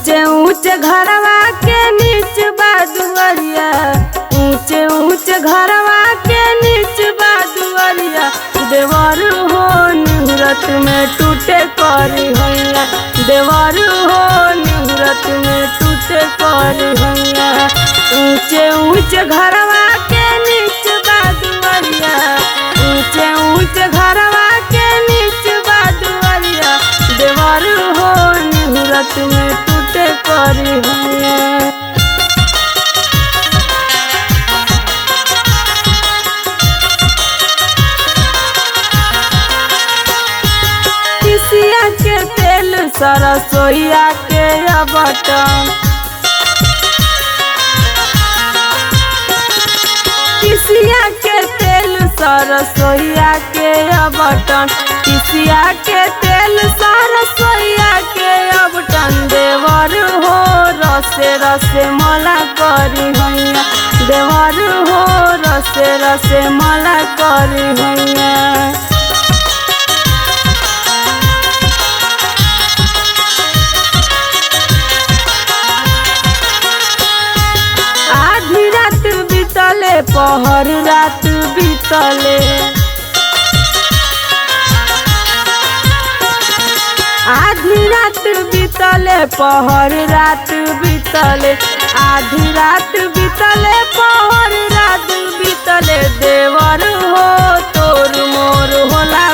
ऊंचे ऊंचे घरवा के नीच बा दुआरिया, ऊंचे ऊंचे घरवा के नीच बा दुआरिया। देवर हो निहुरत में टूटे करी हैया, देवर हो निहुरत में टूटे करी हैया। ऊंचे ऊंचे घरवा के नीच बा दुआरिया, ऊंचे ऊंचे घरवा के नीच बा दुआरिया। देवर हो निहुरत में टूटे करी हैया। तिसिया के तेल सरसोईया के बटन, तिसिया के तेल सरसोईया के बटन, तिसिया के तेल सरसोईया के बटन। देवर हो रसे रसे मला करी हैया, देवर हो रसे रसे मला करी हैया। आधी रात बीतले पहर रात बीतले, आधी रात बीतले पहर रात बीतले, आधी रात बीतले पहर रात बीतले। देवर हो तोर मोर होला